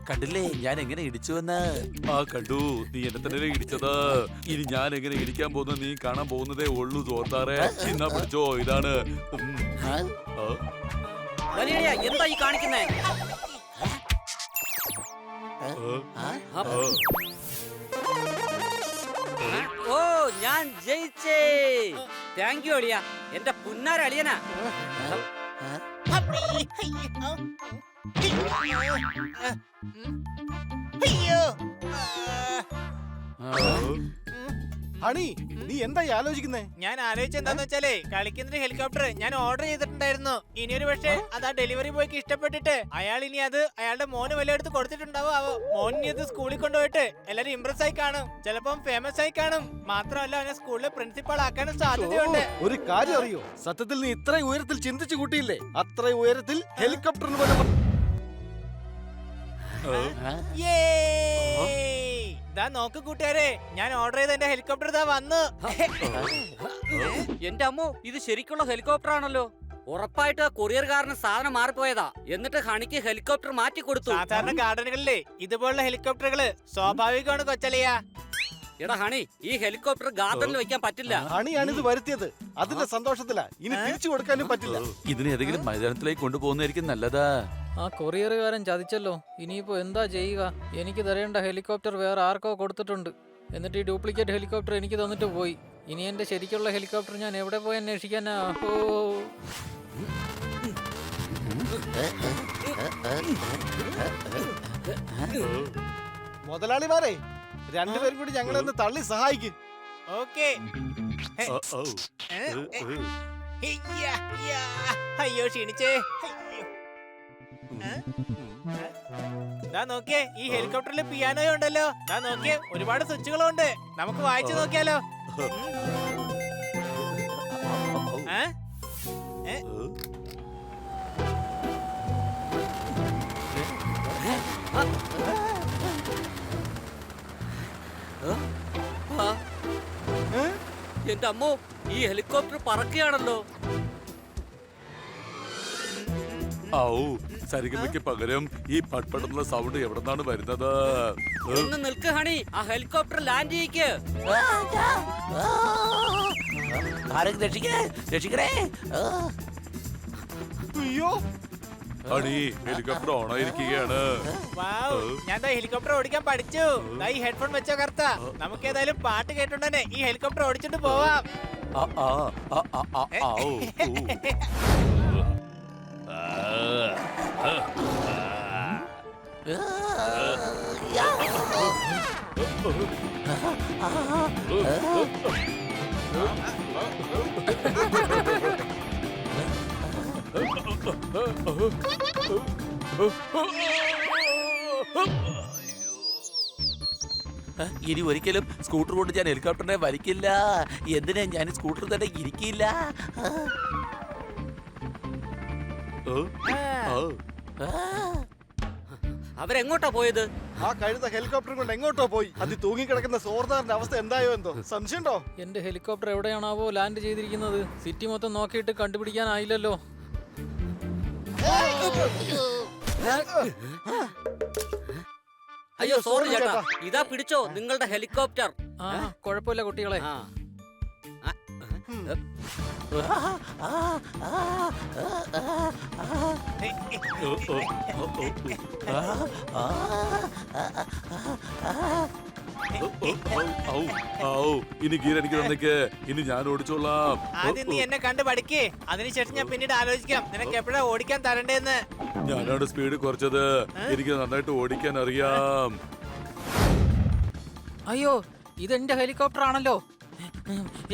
കണ്ടില്ലേ ഞാൻ എങ്ങനെ ഇടിച്ചുവെന്ന്? ആ കണ്ടു, നീ എന്നെ തന്നെ ഇടിച്ചത്. ഇനി ഞാൻ എങ്ങനെ ഇടിക്കാൻ പോകുന്നത് നീ കാണാൻ പോകുന്നതേ ഉള്ളൂ തോർത്താറെ. ഇന്നാ പിടിച്ചോ, ഇതാണ്. എന്താ ഈ കാണിക്കുന്നേ? ഓ, ഞാൻ ജയിച്ചേ. താങ്ക് യു അളിയ, എന്റെ പുന്നാര അളിയനാ. ഹണി, നീ എന്തായി ആലോചിക്കുന്നേ? ഞാൻ ആലോചിച്ചെന്താന്ന് വെച്ചാലേ, കളിക്കുന്നൊരു ഹെലികോപ്റ്റർ ഞാൻ ഓർഡർ ചെയ്തിട്ടുണ്ടായിരുന്നു. ഇനിയൊരു പക്ഷേ അത് ആ ഡെലിവറി ബോയ്ക്ക് ഇഷ്ടപ്പെട്ടിട്ട് അയാൾ ഇനി അത് അയാളുടെ മോന് വല്ലയിടത്ത് കൊടുത്തിട്ടുണ്ടാവോ. മോനി അത് സ്കൂളിൽ കൊണ്ടുപോയിട്ട് എല്ലാരും ഇംപ്രസ് ആയി കാണും, ചിലപ്പം ഫേമസ് ആയി കാണും. മാത്രമല്ല അവനെ സ്കൂളിലെ പ്രിൻസിപ്പാൾ ആക്കാനും സാധ്യതയുണ്ട്. ഒരു കാര്യം അറിയോ, സത്യത്തിൽ നീ ഇത്ര ഉയരത്തിൽ ചിന്തിച്ചു കൂട്ടിയില്ലേ? അത്ര ഉയരത്തിൽ ഹെലികോപ്റ്ററിന് പോലെ നോക്ക് കൂട്ടുകാരെ, ഞാൻ ഓർഡർ ചെയ്ത എന്റെ ഹെലികോപ്റ്റർ ഇതാ വന്നു. എന്റെ അമ്മോ, ഇത് ശരിക്കുള്ള ഹെലികോപ്റ്റർ ആണല്ലോ. ഉറപ്പായിട്ട് ആ കൊറിയർകാരന് സാധനം മാറിപ്പോയതാ. എന്നിട്ട് ഹണിക്ക് ഹെലികോപ്റ്റർ മാറ്റി കൊടുത്തു. സാധാരണ ഗാർഡനുകളിലെ ഇതുപോലുള്ള ഹെലികോപ്റ്ററുകള് സ്വാഭാവികമാണ് കൊച്ചലിയ. എടാ ഹണി, ഈ ഹെലികോപ്റ്റർ ഗാർഡനിൽ വെക്കാൻ പറ്റില്ല. ഹണിയാണിത് വരുത്തിയത്, അതിന്റെ സന്തോഷത്തിലാ. ഇനി തിരിച്ചു കൊടുക്കാനും പറ്റില്ല. ഇതിന് ഏതെങ്കിലും മൈതാനത്തിലേക്ക് കൊണ്ടുപോകുന്നതായിരിക്കും നല്ലതാ. ആ കൊറിയറുകാരൻ ചതിച്ചല്ലോ. ഇനിയിപ്പോ എന്താ ചെയ്യുക? എനിക്ക് തരേണ്ട ഹെലികോപ്റ്റർ വേറെ ആർക്കോ കൊടുത്തിട്ടുണ്ട്. എന്നിട്ട് ഈ ഡ്യൂപ്ലിക്കേറ്റ് ഹെലികോപ്റ്റർ എനിക്ക് തന്നിട്ട് പോയി. ഇനി എന്റെ ശരിക്കുള്ള ഹെലികോപ്റ്റർ ഞാൻ എവിടെ പോയി അന്വേഷിക്കാനാ? മുതലാളിമാരെ, രണ്ടുപേരും കൂടി ഞങ്ങളൊന്ന് തള്ളി സഹായിക്കും. ഓക്കേ. അയ്യോ ക്ഷീണിച്ചേ. നോക്കിയേ, ഈ ഹെലികോപ്റ്ററിൽ പിയാനോ ഉണ്ടല്ലോ. നോക്കിയേ, ഒരുപാട് സ്വിച്ചുകളുണ്ട്. നമുക്ക് വായിച്ചു നോക്കിയാലോ? എന്റെ അമ്മോ, ഈ ഹെലികോപ്റ്റർ പറക്കുകയാണല്ലോ. സരിഗമയ്ക്ക് പകരം ഈ പട്പടുന്ന സൗണ്ട് എവിടെന്നാണ് വരുന്നത്? ഒന്ന് നിൽക്ക് ഹണി, ആ ഹെലികോപ്റ്റർ ലാൻഡ് ചെയ്യിക്ക്. അയ്യോ ഹണി, ഹെലികോപ്റ്റർ ഓണായിരിക്കുകയാണ്. ഞാൻ ഹെലികോപ്റ്റർ ഓടിക്കാൻ പഠിച്ചു. ഈ ഹെഡ്ഫോൺ വെച്ചോ കർത്ത. നമുക്ക് ഏതായാലും പാട്ട് കേട്ടുണ്ടേ ഈ ഹെലികോപ്റ്റർ ഓടിച്ചിട്ട് പോവാം. ഇനി ഒരിക്കലും സ്കൂട്ടർ കൊണ്ട് ഞാൻ ഹെലികോപ്റ്ററിനെ വലിക്കില്ല. എന്തിനാ ഞാൻ സ്കൂട്ടർ തന്നെ ഇരിക്കില്ല. അവരെങ്ങോട്ടാ പോയത്? ആ കഴുത ഹെലികോപ്റ്റർ കൊണ്ട് എങ്ങോട്ടോ പോയി. അത് തൂങ്ങിക്കിടക്കുന്ന സോർദാറിന്റെ അവസ്ഥ എന്തായോ എന്തോ. സംശയമുണ്ടോ? എന്റെ ഹെലികോപ്റ്റർ എവിടെയാണാവോ ലാൻഡ് ചെയ്തിരിക്കുന്നത്? സിറ്റി മൊത്തം നോക്കിയിട്ട് കണ്ടുപിടിക്കാനായില്ലല്ലോ. അയ്യോ സോറി ചേട്ടാ, ഇതാ പിടിച്ചോ നിങ്ങളുടെ ഹെലികോപ്റ്റർ. ആ കുഴപ്പമില്ല കുട്ടികളെ. ഇനി ഗീർ എനിക്ക് തന്നേക്ക്, ഇനി ഞാൻ ഓടിച്ചോളാം. ആദ്യം നീ എന്നെ കണ്ടു പഠിക്കേ, അതിനുശേഷം ഞാൻ പിന്നീട് ആലോചിക്കാം നിനക്ക് എപ്പോഴാ ഓടിക്കാൻ തരണ്ടേന്ന്. ഞാനാണ് സ്പീഡ് കുറച്ചത്, എനിക്ക് നന്നായിട്ട് ഓടിക്കാൻ അറിയാം. അയ്യോ, ഇതെന്റെ ഹെലികോപ്റ്റർ ആണല്ലോ.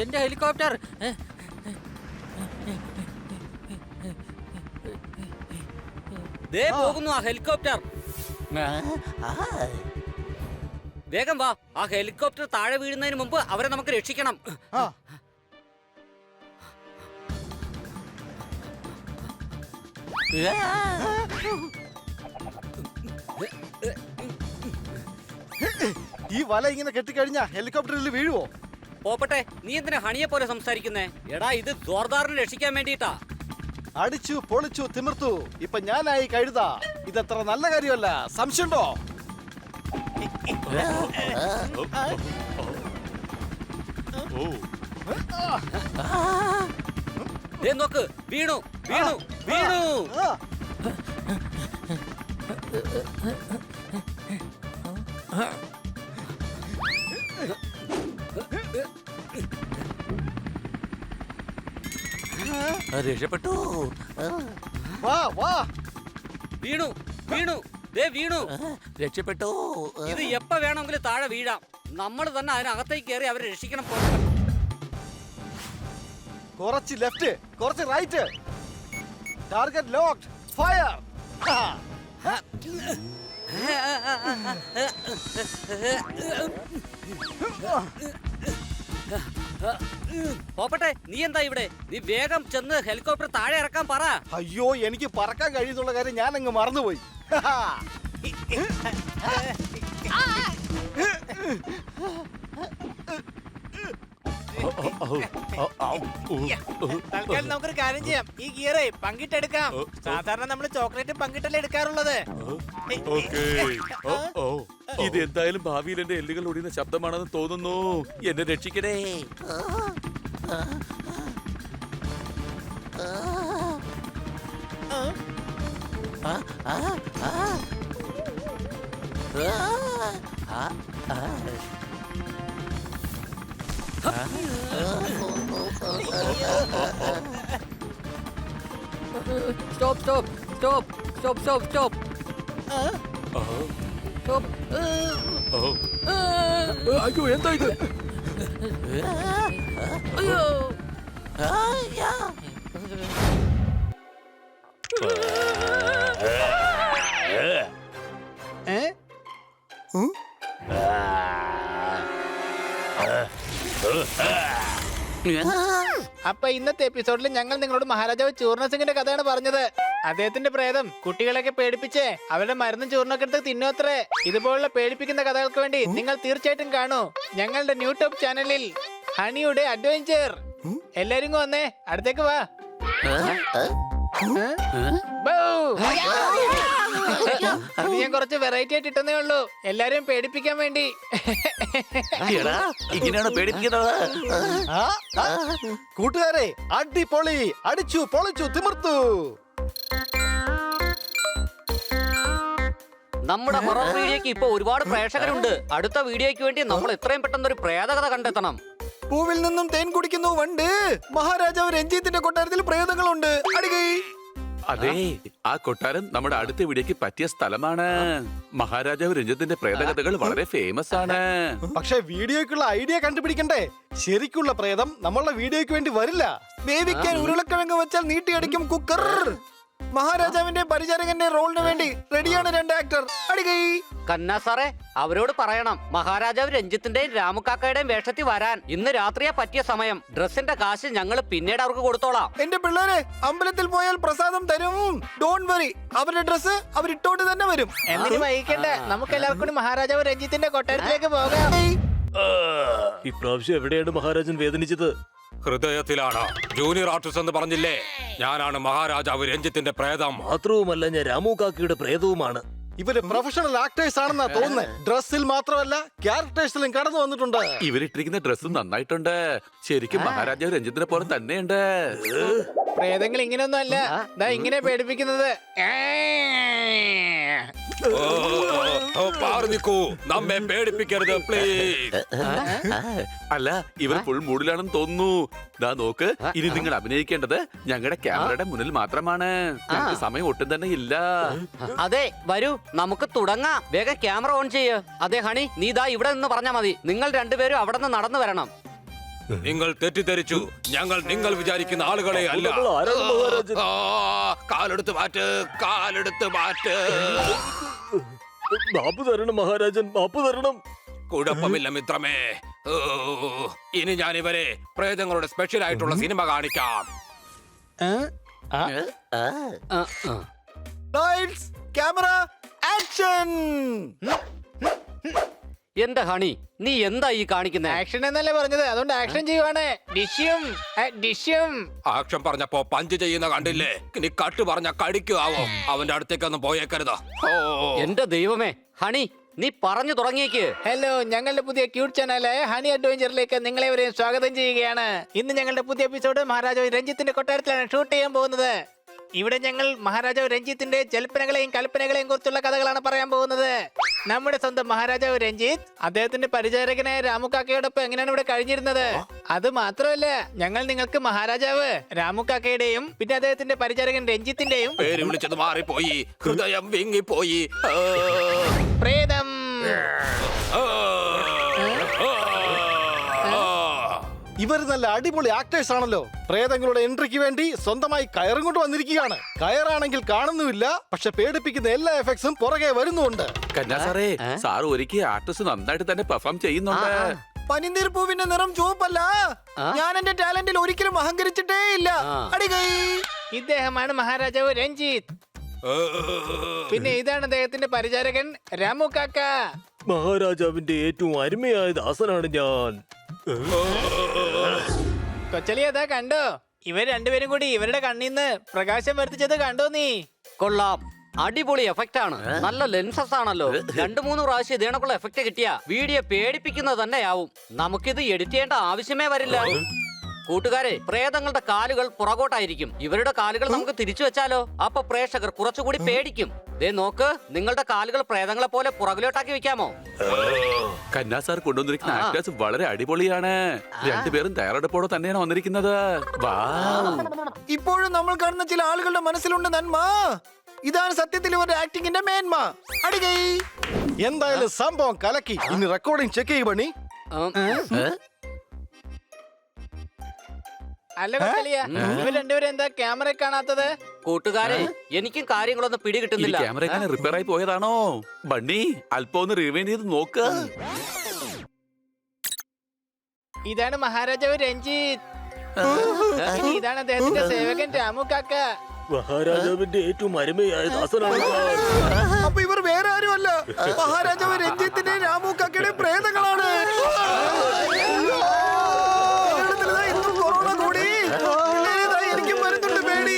എന്റെ ഹെലികോപ്റ്റർ. ദേ പോകുന്നു ആ ഹെലികോപ്റ്റർ. വേഗം വാ, ആ ഹെലികോപ്റ്റർ താഴെ വീഴുന്നതിന് മുമ്പ് അവരെ നമുക്ക് രക്ഷിക്കണം. ഈ വല ഇങ്ങനെ കെട്ടിക്കഴിഞ്ഞാ ഹെലികോപ്റ്ററിൽ വീഴുവോ? പോപ്പട്ടെ, നീ എന്തിനാ ഹണിയെ പോലെ സംസാരിക്കുന്നേ? എടാ, ഇത് ജോർദാറിനെ രക്ഷിക്കാൻ വേണ്ടിട്ടാ. അടിച്ചു പൊളിച്ചു തിമിർത്തു, ഇപ്പൊ ഞാനായി കഴുത. ഇതത്ര നല്ല കാര്യമല്ല, സംശയമുണ്ടോ? ദേ നോക്ക്, വീണു വീണു വീണു. ആ, രക്ഷപ്പെട്ടു. വാ വാ. വീണു വീണു, ദേ വീണു. രക്ഷപ്പെട്ടു. ഇത് എപ്പ വേണമെങ്കിലും താഴെ വീഴാം. നമ്മൾ തന്നെ അതിനകത്തേക്ക് കയറി അവരെ രക്ഷിക്കണം. പോപ്പട്ടെ. കുറച്ച് ലെഫ്റ്റ്, കുറച്ച് റൈറ്റ്. Target locked. ഫയർ. പോപ്പട്ടെ, നീ എന്താ ഇവിടെ? നീ വേഗം ചെന്ന് ഹെലികോപ്റ്റർ താഴെ ഇറക്കാൻ പറ. അയ്യോ, എനിക്ക് പറക്കാൻ കഴിയുന്നുള്ള കാര്യം ഞാൻ അങ്ങ് മറന്നുപോയി. തൽക്കാലം നമുക്കൊരു കാര്യം ചെയ്യാം. ഈ ഗിയറേ പങ്കിട്ടെടുക്കാം. സാധാരണ നമ്മൾ ചോക്ലേറ്റ് പങ്കിട്ടല്ലേ എടുക്കാറുള്ളത്. ഇത് എന്തായാലും ഭാവിയിൽ എന്റെ എല്ലുകൾ ഒടിയുന്ന ശബ്ദമാണെന്ന് തോന്നുന്നു. എന്നെ രക്ഷിക്കണേ. Stop stop stop stop stop stop stop. അയ്യോ, എന്താ ഇത്? അയ്യോ. അപ്പൊ ഇന്നത്തെ എപ്പിസോഡിൽ ഞങ്ങൾ നിങ്ങളോട് മഹാരാജാവ് ചൂർണ സിംഗിന്റെ കഥയാണ് പറഞ്ഞത്. അദ്ദേഹത്തിന്റെ പ്രേതം കുട്ടികളെയൊക്കെ പേടിപ്പിച്ച് അവരുടെ മരുന്നും ചൂർണൊക്കെ എടുത്ത് തിന്നോത്രേ. ഇതുപോലുള്ള പേടിപ്പിക്കുന്ന കഥകൾക്ക് വേണ്ടി നിങ്ങൾ തീർച്ചയായിട്ടും കാണൂ ഞങ്ങളുടെ യൂട്യൂബ് ചാനലിൽ ഹണിയുടെ അഡ്വഞ്ചർ. എല്ലാരും വന്നേ, അടുത്തേക്ക് വാ. ഇത് ഞാൻ കുറച്ച് വെറൈറ്റി ആയിട്ട് ഇട്ടെന്നേ ഉള്ളൂ, എല്ലാരും പേടിപ്പിക്കാൻ വേണ്ടി. എടാ, ഇങ്ങനെയാണ് പേടിപ്പിക്കുന്നത്. കൂട്ടുകാരെ, അടിപൊളി, അടിച്ചു പൊളിച്ചു തിമിർത്തു. നമ്മുടെ ഹൊറർ വീഡിയോക്ക് ഇപ്പൊ ഒരുപാട് പ്രേക്ഷകരുണ്ട്. അടുത്ത വീഡിയോയ്ക്ക് വേണ്ടി നമ്മൾ എത്രയും പെട്ടെന്ന് ഒരു പ്രേതകഥ കണ്ടെത്തണം. പൂവിൽ നിന്നും തേൻ കുടിക്കുന്നു വണ്ട്. മഹാരാജാവ് രഞ്ജിത്തിന്റെ കൊട്ടാരത്തിൽ പ്രേതങ്ങളുണ്ട്. അടികൈ. അതെ, ആ കൊട്ടാരം നമ്മുടെ അടുത്ത വീഡിയോക്ക് പറ്റിയ സ്ഥലമാണ്. മഹാരാജാവ് രഞ്ജിത്തിന്റെ പ്രേതകഥകൾ വളരെ ഫേമസ് ആണ്. പക്ഷെ വീഡിയോക്കുള്ള ഐഡിയ കണ്ടുപിടിക്കണ്ടേ? ശരിക്കുള്ള പ്രേതം നമ്മളുടെ വീഡിയോക്ക് വേണ്ടി വരില്ല. വേവിക്കാൻ ഉരുളക്കിഴങ്ങ് വെച്ചാൽ നീട്ടിയടിക്കും കുക്കർ. മഹാരാജാവിന്റെ പരിചാരകന്റെ റോളിന് വേണ്ടി റെഡിയാണ് 2 ആക്ടർ. അടികൈ. കന്നാ സാറേ, അവരോട് പറയണം മഹാരാജാവ് രഞ്ജിത്തിന്റെയും രാമുക്കാക്കയുടെയും വേഷത്തിൽ വരാൻ. ഇന്ന് രാത്രിയാ പറ്റിയ സമയം. ഡ്രസ്സിന്റെ കാശ് ഞങ്ങൾ പിന്നീട് അവർക്ക് കൊടുത്തോളാം. എന്റെ പിള്ളേരെ, അമ്പലത്തിൽ പോയാൽ പ്രസാദം തരും. ഡോണ്ട് വറി, അവരുടെ ഡ്രസ് അവരിട്ടോണ്ട് തന്നെ വരും. എന്തിനു വൈകിക്കണ്ട, നമുക്ക് എല്ലാവർക്കും കൂടി മഹാരാജാവ് രഞ്ജിത്തിന്റെ കൊട്ടാരത്തിലേക്ക് പോകാം. ഇപ്രാവശ്യം എവിടെയാണ് മഹാരാജൻ വേദനിച്ചത്? ഹൃദയത്തിലാണ്. ജൂനിയർ ആർട്ടിസ്റ്റ് എന്ന് പറഞ്ഞില്ലേ, ഞാനാണ് മഹാരാജാവ് രഞ്ജിത്തിന്റെ പ്രേതം. മാത്രവുമല്ല, ഞാൻ രാമു കാക്കയുടെ പ്രേതവുമാണ്. ഇവര് പ്രൊഫഷണൽ ആക്ടേഴ്സ് ആണെന്നാ തോന്നുന്നത്. ഡ്രസ്സിൽ മാത്രമല്ല, ക്യാരക്ടേഴ്സിലും കടന്നു വന്നിട്ടുണ്ട്. ഇവരിട്ടിരിക്കുന്ന ഡ്രസ്സ് നന്നായിട്ടുണ്ട്. ശരിക്കും മഹാരാജാവ് രഞ്ജിത്തിനെ പോലെ തന്നെയുണ്ട്. പ്രേതങ്ങൾ ഇങ്ങനെയൊന്നും അല്ല, ദാ ഇങ്ങനെ പേടിപ്പിക്കുന്നത്. മാറി നിൽക്കൂ, നമ്മെ പേടിപ്പിക്കരുത് പ്ലീസ്. അല്ല, ഇവർ ഫുൾ മൂഡിലാണെന്ന് തോന്നുന്നു. ദാ നോക്ക്, ഇനി നിങ്ങൾ അഭിനയിക്കേണ്ടത് ഞങ്ങളുടെ ക്യാമറയുടെ മുന്നിൽ മാത്രമാണ്. ഞങ്ങൾക്ക് സമയം ഒട്ടും തന്നെ ഇല്ല. അതെ, വരൂ നമുക്ക് തുടങ്ങാം. വേഗം ക്യാമറ ഓൺ ചെയ്യ്. അതെ ഹണി, നീ ദാ ഇവിടെ നിന്ന് പറഞ്ഞാ മതി. നിങ്ങൾ രണ്ടുപേരും അവിടെ നിന്ന് നടന്നു വരണം. നിങ്ങൾ തെറ്റിദ്ധരിച്ചു. ഞങ്ങൾ നിങ്ങൾ വിചാരിക്കുന്ന ആളുകളെ അല്ല. നമ്മൾ ആരാണ് മഹാരാജൻ? കാലെടുത്ത് മാറ്റ്, കാലെടുത്ത് മാറ്റ്. മാപ്പ് തരണം മഹാരാജൻ, മാപ്പ് തരണം. കുഴപ്പമില്ല മിത്രമേ. ഇനി ഞാൻ ഇവരെ പ്രേതങ്ങളുടെ സ്പെഷ്യൽ ആയിട്ടുള്ള സിനിമ കാണിക്കാം. Lights, camera, action. എന്റെ ഹണി, നീ എന്താ ഈ കാണിക്കുന്നേ? ആക്ഷൻ എന്നല്ലേ പറഞ്ഞത്, അതുകൊണ്ട് ആക്ഷൻ ചെയ്യുവാണ്. ഡിഷ്യം ഡിഷ്യം. ആക്ഷൻ പറഞ്ഞപ്പോ പഞ്ച് ചെയ്യുന്ന കണ്ടില്ലേ? നീ കട്ട് പറഞ്ഞ കടിക്കുവോ? അവന്റെ അടുത്തേക്കൊന്നും പോയേക്കരുത്. എന്റെ ദൈവമേ, ഹണി നീ പറഞ്ഞു തുടങ്ങിയേക്ക്. ഹലോ, ഞങ്ങളുടെ പുതിയ ക്യൂട്ട് ചാനലായ ഹണി അഡ്വഞ്ചറിലേക്ക് നിങ്ങളെവരെയും സ്വാഗതം ചെയ്യുകയാണ്. ഇന്ന് ഞങ്ങളുടെ പുതിയ എപ്പിസോഡ് മഹാരാജാവ് രഞ്ജിത്തിന്റെ കൊട്ടാരത്തിലാണ് ഷൂട്ട് ചെയ്യാൻ പോകുന്നത്. ഇവിടെ ഞങ്ങൾ മഹാരാജാവ് രഞ്ജിത്തിന്റെ ജൽപ്പനകളെയും കൽപ്പനകളെയും കുറിച്ചുള്ള കഥകളാണ് പറയാൻ പോകുന്നത്. നമ്മുടെ സ്വന്തം മഹാരാജാവ് രഞ്ജിത്ത് അദ്ദേഹത്തിന്റെ പരിചാരകനായ രാമുക്കാക്കയോടൊപ്പം എങ്ങനെയാണ് ഇവിടെ കഴിഞ്ഞിരുന്നത്. അത് മാത്രമല്ല, ഞങ്ങൾ നിങ്ങൾക്ക് മഹാരാജാവ് രാമുക്കാക്കയുടെയും പിന്നെ അദ്ദേഹത്തിന്റെ പരിചാരകൻ രഞ്ജിത്തിന്റെയും പേര് വിളിച്ചത് മാറിപ്പോയി, ഹൃദയം വിങ്ങിപ്പോയി. പ്രേതം ഇവർ നല്ല അടിപൊളി ആക്ടേഴ്സ് ആണല്ലോ. പ്രേതങ്ങളുടെ എൻട്രിക്ക് വേണ്ടി സ്വന്തമായി കയറും കൊണ്ട് വന്നിരിക്കുകയാണ്. കയറാണെങ്കിൽ കാണുന്നുമില്ല, പക്ഷെ പേടിപ്പിക്കുന്ന എല്ലാ എഫക്ട്സും പുറകെ വരുന്നുണ്ട്. കന്യാ സാറേ, സാർ ഒരിക്കൽ ആർട്ടിസ്റ്റ് നന്നായിട്ട് തന്നെ പെർഫോം ചെയ്യുന്നുണ്ട്. പനിനീർ പൂവിന്റെ നിറം ചുവപ്പല്ല. ഞാൻ എന്റെ ടാലന്റിൽ ഒരിക്കലും അഹങ്കരിച്ചിട്ടേ ഇല്ല. അടികൈ. ഇദ്ദേഹമാണ് മഹാരാജാവ് രഞ്ജിത്ത്. പിന്നെ ഇതാണ് അദ്ദേഹത്തിന്റെ പരിചാരകൻ രാമു കാക്ക. മഹാരാജാവിന്റെ ഏറ്റവും അരുമയായ ദാസനാണ് ഞാൻ. കൊച്ചലി അതാ കണ്ടോ? ഇവർ രണ്ടുപേരും കൂടി ഇവരുടെ കണ്ണീന്ന് പ്രകാശം വർദ്ധിച്ചത് കണ്ടോ നീ? കൊള്ളാം, അടിപൊളി എഫക്റ്റ് ആണ്. നല്ല ലെൻസസ് ആണല്ലോ. 2-3 പ്രാവശ്യം ഇതേണക്കുള്ള എഫക്റ്റ് കിട്ടിയ വീഡിയോ പേടിപ്പിക്കുന്നത് തന്നെയാവും. നമുക്കിത് എഡിറ്റ് ചെയ്യേണ്ട ആവശ്യമേ വരില്ല. കൂട്ടുകാരെ, പ്രേതങ്ങളുടെ കാലുകൾ പുറകോട്ടായിരിക്കും. ഇവരുടെ കാലുകൾ നമുക്ക് തിരിച്ചു വെച്ചാലോ? അപ്പൊ പ്രേക്ഷകർ കുറച്ചുകൂടി പേടിക്കും. ദേ നോക്ക്, നിങ്ങളുടെ കാലുകൾ പ്രേതങ്ങളെ പോലെ പുറകിലോട്ടാക്കി വെക്കാമോ? കന്യാ സാർ കൊണ്ടുവന്നിരിക്കുന്ന ആക്ടേഴ്സ് വളരെ അടിപൊളിയാണ്. രണ്ടുപേരും തയ്യാറെടുപ്പോടെ തന്നെയാണ് വന്നിരിക്കുന്നത്. ഇപ്പോഴും നമ്മൾ കാണുന്ന ചില ആളുകളുടെ മനസ്സിലുണ്ട് നന്മ. ഇതാണ് സത്യത്തിൽ ഇവരുടെ ആക്ടിങ്ങിന്റെ മേന്മ. അടികൈ. എന്തായാലും സംഭവം കലക്കി. ഇനി റെക്കോർഡിംഗ് ചെക്ക് ചെയ്യണി. അല്ല കൊച്ചലിയ, ഇവർ രണ്ടുപേരും എന്താ ക്യാമറ കാണാത്തത്? കൂട്ടുകാരെ, എനിക്കും കാര്യങ്ങളൊന്നും പിടികിട്ടുന്നില്ല. ക്യാമറ എങ്ങനെ റിപ്പയർ ആയി പോയതാണോ? ബണ്ണി, അല്പം ഒന്ന് റിവൈൻഡ് ചെയ്ത് നോക്ക്. ഇതാണ് മഹാരാജാവ് രഞ്ജിത്ത്. ഇനി ഇതാണ് അദ്ദേഹത്തിന്റെ സേവകൻ രാമു കാക്ക. മഹാരാജാവിന്റെ ഏറ്റവും അരുമയായ ദാസനാണ് ഞാൻ. അപ്പൊ ഇവർ വേറെ ആരുമല്ല, മഹാരാജാവ് രഞ്ജിത്തിന്റെ രാമു കാക്കയുടെ പ്രേതങ്ങളാണ്. കൊറോണ കൂടി എനിക്കും വരുന്നുണ്ട് പേടി.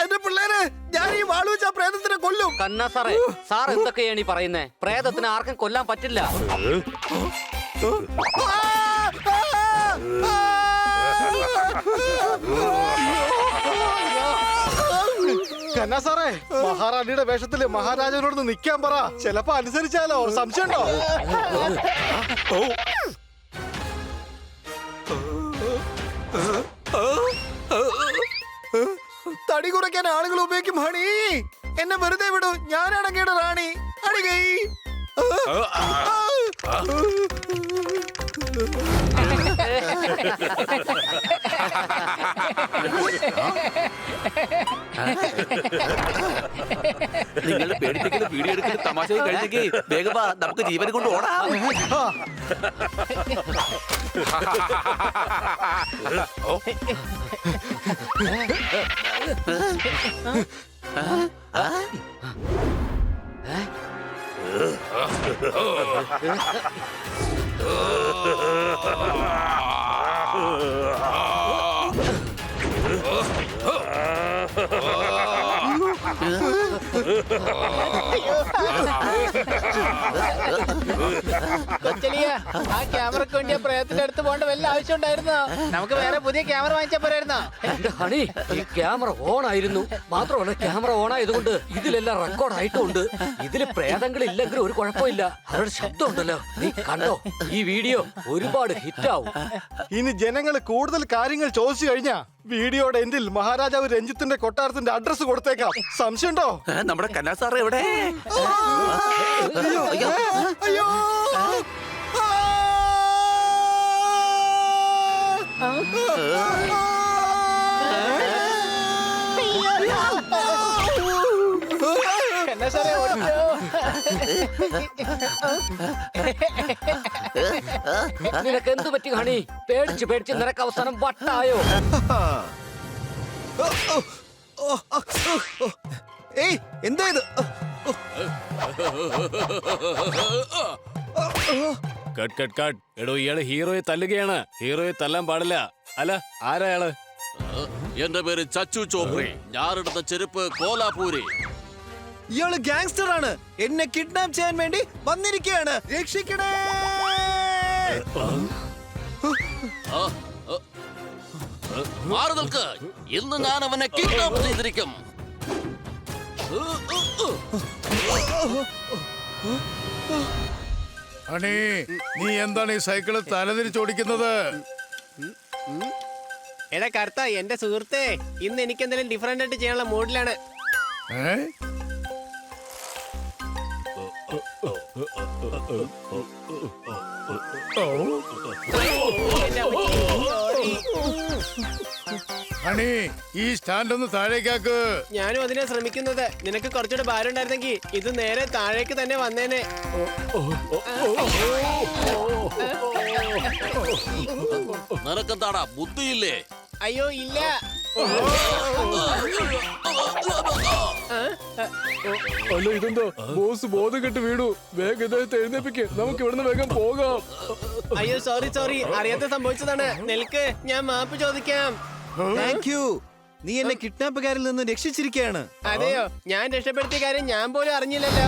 എന്റെ പിള്ളേര്, ഞാൻ ഈ വാള് വെച്ച പ്രേതത്തിനെ കൊല്ലും. കന്നാ സാറേ, സാർ എന്തൊക്കെയാണ് ഈ പറയുന്നേ? പ്രേതത്തിന് ആർക്കും കൊല്ലാൻ പറ്റില്ല. കന്നാ സാറേ, മഹാറാണിയുടെ വേഷത്തില് മഹാരാജാവിനോട് നിക്കാൻ പറ. ചിലപ്പോ അനുസരിച്ചാലോ? സംശയമുണ്ടോ? തടി കുറയ്ക്കാൻ ആളുകൾ ഉപയോഗിക്കും ഹണി. എന്നെ വെറുതെ വിടൂ, ഞാനാണ് അങ്ങയുടെ റാണി. അടികൈ. നിങ്ങളുടെ പേടിപ്പിക്കുന്ന വീഡിയോ എടുക്കുന്ന തമാശ കഴിഞ്ഞെങ്കിൽ വേഗം വാ, നമുക്ക് ജീവനെ കൊണ്ട് ഓടാം. കൊച്ചലിയ ആ ക്യാമറക്ക് വേണ്ടി ആ പ്രേതത്തിന്റെ അടുത്ത് പോകേണ്ട വല്ല ആവശ്യം ഉണ്ടായിരുന്നോ? നമുക്ക് വേറെ പുതിയ ക്യാമറ വാങ്ങിച്ചാ പോരായിരുന്നോ? എന്റെ ഹണി, ഈ ക്യാമറ ഓൺ ആയിരുന്നു. മാത്രമല്ല ക്യാമറ ഓൺ ആയതുകൊണ്ട് ഇതിലെല്ലാം റെക്കോർഡ് ആയിട്ടുണ്ട്. ഇതില് പ്രേതങ്ങൾ ഇല്ലെങ്കിലും ഒരു കുഴപ്പമില്ല. അവരുടെ ശബ്ദം ഉണ്ടല്ലോ, നീ കണ്ടോ? ഈ വീഡിയോ ഒരുപാട് ഹിറ്റാവും. ഇനി ജനങ്ങൾ കൂടുതൽ കാര്യങ്ങൾ ചോദിച്ചു കഴിഞ്ഞാ വീഡിയോയുടെ എൻഡിൽ മഹാരാജാവ് രഞ്ജിത്തിന്റെ കൊട്ടാരത്തിന്റെ അഡ്രസ് കൊടുത്തേക്കാം. സംശയമുണ്ടോ? നമ്മുടെ കന്നാ സാറ് എവിടെ? അയ്യോ എന്നാ സാറേ ഓടിച്ചോ? നിനക്ക് എന്ത് പറ്റി ഹണി? പേടിച്ച് പേടിച്ച് നിനക്ക് അവസാനം വട്ടായോ? ഏയ് എന്താ ഇത്? Cut cut cut. എടോ, ഇയാള് ഹീറോയെ തല്ലുകയാണ്. ഹീറോയെ തല്ലാൻ പാടില്ല. അല്ല, ആരാ അയാള്? എന്റെ പേര് ചച്ചു ചോപ്രി. ഞാനെടുത്ത ചെരുപ്പ് കോലാപൂരി. ഇയാള് ഗാങ്സ്റ്റർ ആണ്. എന്നെ കിഡ്നാപ്പ് ചെയ്യാൻ വേണ്ടി വന്നിരിക്കുകയാണ്. രക്ഷിക്കണേ! മാറി നിൽക്ക്. ഇന്ന് ഞാൻ അവനെ കിഡ്നാപ്പ് ചെയ്തിരിക്കും. അണി, നീ എന്താണ് ഈ സൈക്കിള് തലതിരിച്ചോടിക്കുന്നത്? എടാ കർത്ത, എന്റെ സുഹൃത്തെ, ഇന്ന് എനിക്ക് എന്തെങ്കിലും ഡിഫറെന്റ് ആയിട്ട് ചെയ്യാനുള്ള മൂഡിലാണ്. ഏ? അണി, ഈ സ്റ്റാൻഡ് ഒന്ന് താഴേക്കാക്ക്. ഞാനും അതിനെ ശ്രമിക്കുന്നത്. നിനക്ക് കുറച്ചുകൂടെ ഭാരം ഉണ്ടായിരുന്നെങ്കിൽ ഇത് നേരെ താഴേക്ക് തന്നെ വന്നേനെ. നിനക്കെന്താടാ ബുദ്ധിയില്ലേ? അയ്യോ ഇല്ല. അല്ല, ഇതെന്താ? ബോസ് ബോധം കെട്ട് വീണു. വേഗം ഇദ്ദേഹത്തെ എഴുന്നേപ്പിക്ക്. നമുക്ക് ഇവിടുന്ന് വേഗം പോകാം. അയ്യോ സോറി, അറിയാതെ സംഭവിച്ചതാണ്. നിൽക്ക്, ഞാൻ മാപ്പ് ചോദിക്കാം. Thank you. നീ എന്നെ കിഡ്നാപ്പുകാരിൽ നിന്ന് രക്ഷിച്ചിരിക്കുകയാണ്. അതെയോ? ഞാൻ രക്ഷപ്പെടുത്തിയ കാര്യം ഞാൻ പോലും അറിഞ്ഞില്ലല്ലോ.